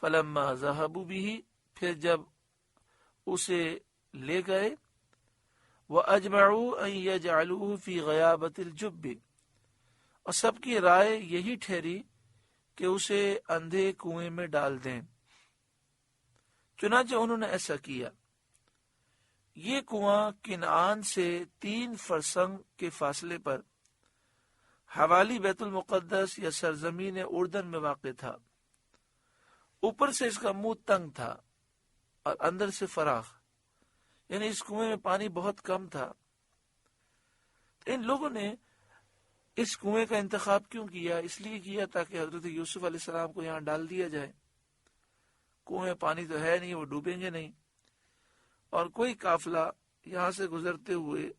فلما ذهبوا به، پھر جب اسے لے گئے، وَأَجْمَعُوا أَن يَجْعَلُوهُ فِي غَيَابَةِ الْجُبِّ، اور سب کی رائے یہی ٹھہری کہ اسے اندھے کنویں میں ڈال دیں۔ چنانچہ انہوں نے ایسا کیا۔ یہ کنواں کنعان سے 3 فرسنگ کے فاصلے پر حوالی بیت المقدس یا سرزمین اردن میں واقع تھا۔ اوپر سے اس کا منہ تنگ تھا اور اندر سے فراخ، یعنی اس کنویں میں پانی بہت کم تھا۔ ان لوگوں نے اس کنویں کا انتخاب کیوں کیا؟ اس لیے کیا تاکہ حضرت یوسف علیہ السلام کو یہاں ڈال دیا جائے۔ کنویں میں پانی تو ہے نہیں، وہ ڈوبیں گے نہیں، اور کوئی قافلہ یہاں سے گزرتے ہوئے،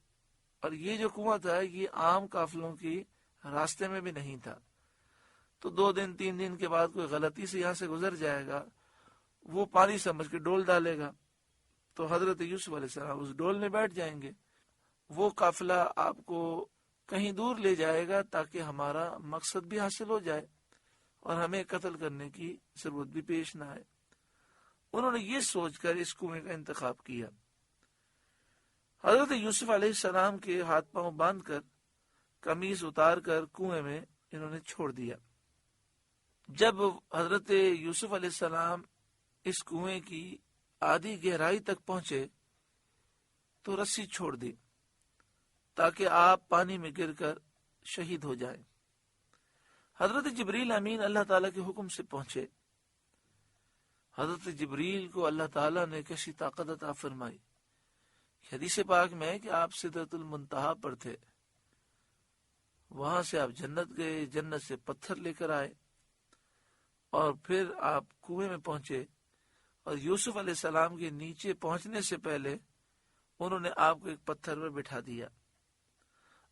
اور یہ جو کنواں تھا یہ عام قافلوں کی راستے میں بھی نہیں تھا، تو 2 دن 3 دن کے بعد کوئی غلطی سے یہاں سے گزر جائے گا، وہ پانی سمجھ کے ڈول ڈالے گا، تو حضرت یوسف علیہ السلام اس ڈول میں بیٹھ جائیں گے۔ وہ قافلہ آپ کو کہیں دور لے جائے گا تاکہ ہمارا مقصد بھی حاصل ہو جائے اور ہمیں قتل کرنے کی ضرورت بھی پیش نہ آئے۔ انہوں نے یہ سوچ کر اس کنویں کا انتخاب کیا۔ حضرت یوسف علیہ السلام کے ہاتھ پاؤں باندھ کر، قمیص اتار کر کنویں میں انہوں نے چھوڑ دیا۔ جب حضرت یوسف علیہ السلام اس کنویں کی آدھی گہرائی تک پہنچے تو رسی چھوڑ دی تاکہ آپ پانی میں گر کر شہید ہو جائیں۔ حضرت جبریل امین اللہ تعالیٰ کے حکم سے پہنچے۔ حضرت جبریل کو اللہ تعالیٰ نے کیسی طاقت عطا فرمائی۔ حدیث پاک میں ہے کہ آپ سدرۃ المنتہا پر تھے، وہاں سے آپ جنت گئے، جنت سے پتھر لے کر آئے، اور پھر آپ کنویں میں پہنچے، اور یوسف علیہ السلام کے نیچے پہنچنے سے پہلے انہوں نے آپ کو ایک پتھر پر بٹھا دیا،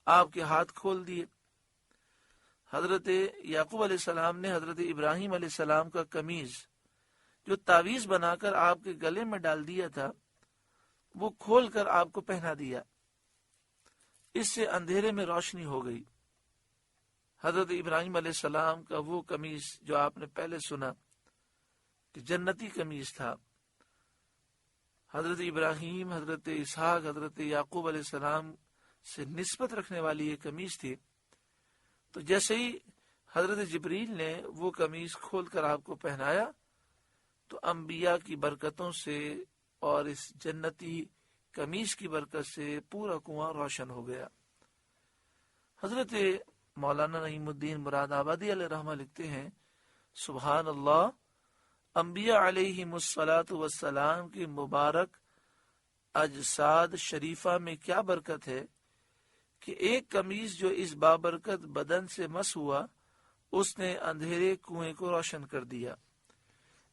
آپ کے ہاتھ کھول دیے۔ حضرت یعقوب علیہ السلام نے حضرت ابراہیم علیہ السلام کا قمیض جو تعویذ بنا کر آپ کے گلے میں ڈال دیا تھا وہ کھول کر آپ کو پہنا دیا، اس سے اندھیرے میں روشنی ہو گئی۔ حضرت ابراہیم علیہ السلام کا وہ قمیض جو آپ نے پہلے سنا کہ جنتی قمیض تھا، حضرت ابراہیم، حضرت اسحاق، حضرت یعقوب علیہ السلام سے نسبت رکھنے والی یہ قمیض تھی، تو جیسے ہی حضرت جبریل نے وہ قمیض کھول کر آپ کو پہنایا تو انبیاء کی برکتوں سے اور اس جنتی قمیض کی برکت سے پورا کنواں روشن ہو گیا۔ حضرت مولانا نعیم الدین مراد آبادی علیہ رحمہ لکھتے ہیں، سبحان اللہ، انبیاء علیہم الصلاۃ والسلام کی مبارک اجساد شریفہ میں کیا برکت ہے کہ ایک قمیض جو اس بابرکت بدن سے مس ہوا اس نے اندھیرے کنویں کو روشن کر دیا۔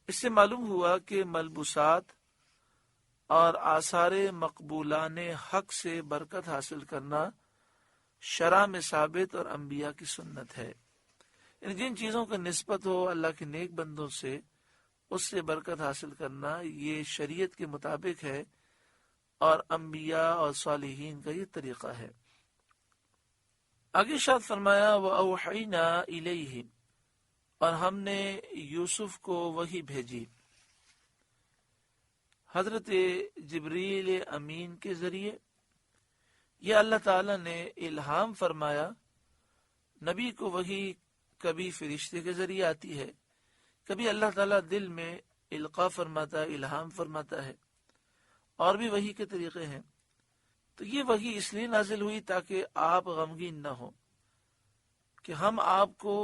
اس سے معلوم ہوا کہ ملبوسات اور آثار مقبولان حق سے برکت حاصل کرنا شرع میں ثابت اور انبیاء کی سنت ہے، یعنی جن چیزوں کا نسبت ہو اللہ کے نیک بندوں سے، اس سے برکت حاصل کرنا یہ شریعت کے مطابق ہے اور انبیاء اور صالحین کا یہ طریقہ ہے۔ آگے ارشاد فرمایا وَأَوْحَيْنَا إِلَيْهِ، اور ہم نے یوسف کو وحی بھیجی حضرت جبریل امین کے ذریعے۔ یہ اللہ تعالیٰ نے الہام فرمایا۔ نبی کو وحی کبھی فرشتے کے ذریعے آتی ہے، کبھی اللہ تعالیٰ دل میں القاء فرماتا ہے، الہام فرماتا ہے، اور بھی وحی کے طریقے ہیں۔ تو یہ وحی اس لیے نازل ہوئی تاکہ آپ غمگین نہ ہوں کہ ہم آپ کو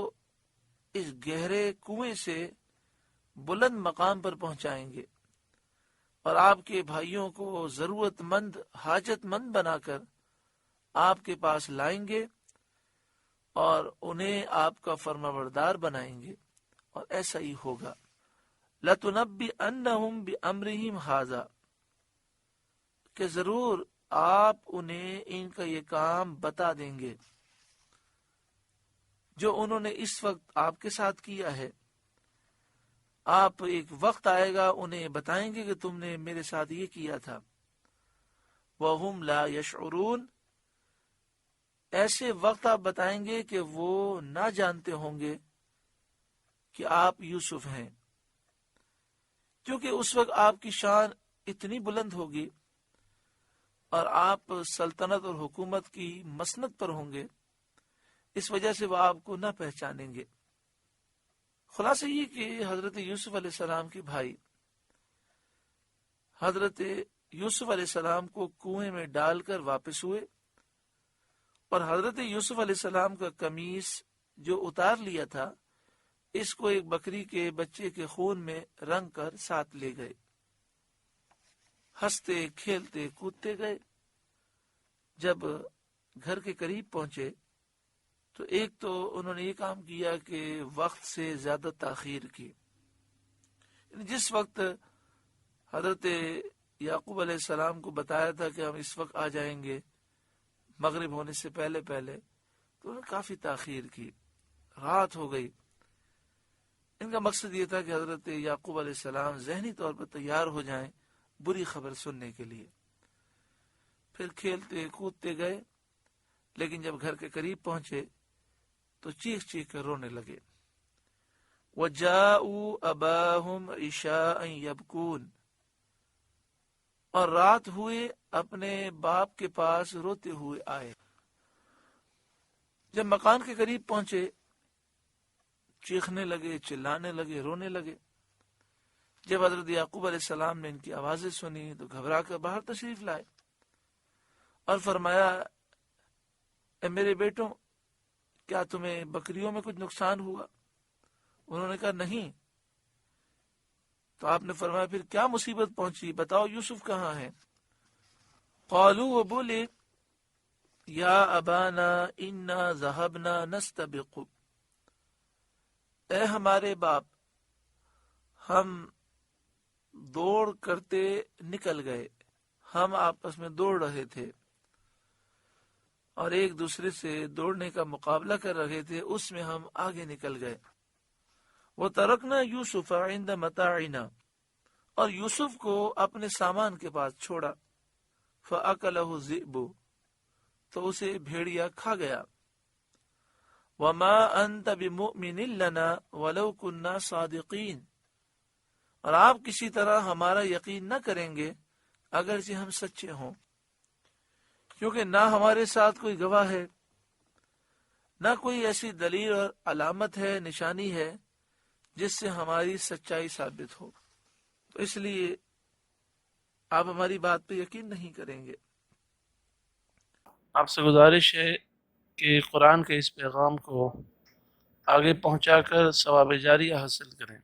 اس گہرے کنویں سے بلند مقام پر پہنچائیں گے اور آپ کے بھائیوں کو ضرورت مند، حاجت مند بنا کر آپ کے پاس لائیں گے اور انہیں آپ کا فرمانبردار بنائیں گے، اور ایسا ہی ہوگا۔ لَتُنَبِّئَنَّهُمْ بِأَمْرِهِمْ هَذَا، کہ ضرور آپ انہیں ان کا یہ کام بتا دیں گے جو انہوں نے اس وقت آپ کے ساتھ کیا ہے۔ آپ ایک وقت آئے گا انہیں بتائیں گے کہ تم نے میرے ساتھ یہ کیا تھا۔ وَهُمْ لَا يَشْعُرُونَ، ایسے وقت آپ بتائیں گے کہ وہ نہ جانتے ہوں گے کہ آپ یوسف ہیں۔ کیونکہ اس وقت آپ کی شان اتنی بلند ہوگی اور آپ سلطنت اور حکومت کی مسند پر ہوں گے، اس وجہ سے وہ آپ کو نہ پہچانیں گے۔ خلاصہ یہ کہ حضرت یوسف علیہ السلام کے بھائی حضرت یوسف علیہ السلام کو کنویں میں ڈال کر واپس ہوئے، اور حضرت یوسف علیہ السلام کا قمیص جو اتار لیا تھا اس کو ایک بکری کے بچے کے خون میں رنگ کر ساتھ لے گئے۔ ہنستے کھیلتے کودتے گئے۔ جب گھر کے قریب پہنچے تو ایک تو انہوں نے یہ کام کیا کہ وقت سے زیادہ تاخیر کی، یعنی جس وقت حضرت یعقوب علیہ السلام کو بتایا تھا کہ ہم اس وقت آ جائیں گے مغرب ہونے سے پہلے پہلے، تو انہوں نے کافی تاخیر کی، رات ہو گئی۔ ان کا مقصد یہ تھا کہ حضرت یعقوب علیہ السلام ذہنی طور پر تیار ہو جائیں بری خبر سننے کے لیے۔ پھر کھیلتے کودتے گئے، لیکن جب گھر کے قریب پہنچے تو چیخ چیخ کر رونے لگے۔ وَجَاءُوا أَبَاهُمْ عِشَاءً يَبْكُونَ، اور رات ہوئے اپنے باپ کے پاس روتے ہوئے آئے۔ جب مکان کے قریب پہنچے چیخنے لگے، چلانے لگے، رونے لگے۔ جب حضرت یعقوب علیہ السلام نے ان کی آوازیں سنی تو گھبرا کر باہر تشریف لائے اور فرمایا، اے میرے بیٹوں، کیا تمہیں بکریوں میں کچھ نقصان ہوا؟ انہوں نے کہا نہیں۔ تو آپ نے فرمایا پھر کیا مصیبت پہنچی، بتاؤ یوسف کہاں ہے؟ قالوا، وہ بولے، یا ابانا انا ذهبنا نستبق، اے ہمارے باپ، ہم دوڑ کرتے نکل گئے، ہم آپس میں دوڑ رہے تھے اور ایک دوسرے سے دوڑنے کا مقابلہ کر رہے تھے، اس میں ہم آگے نکل گئے۔ وَتَرَكْنَا يُوسُفَ عِنْدَ مَتَاعِنَا، اور یوسف کو اپنے سامان کے پاس چھوڑا۔ فَأَكَلَهُ الذِّئْبُ، تو اسے بھیڑیا کھا گیا۔ وَمَا أَنْتَ بِمُؤْمِنٍ لَنَا وَلَوْ كُنَّا صَادِقِينَ، اور آپ کسی طرح ہمارا یقین نہ کریں گے اگرچہ ہم سچے ہوں، کیونکہ نہ ہمارے ساتھ کوئی گواہ ہے، نہ کوئی ایسی دلیل اور علامت ہے، نشانی ہے جس سے ہماری سچائی ثابت ہو، تو اس لیے آپ ہماری بات پہ یقین نہیں کریں گے۔ آپ سے گزارش ہے کہ قرآن کے اس پیغام کو آگے پہنچا کر ثواب جاریہ حاصل کریں۔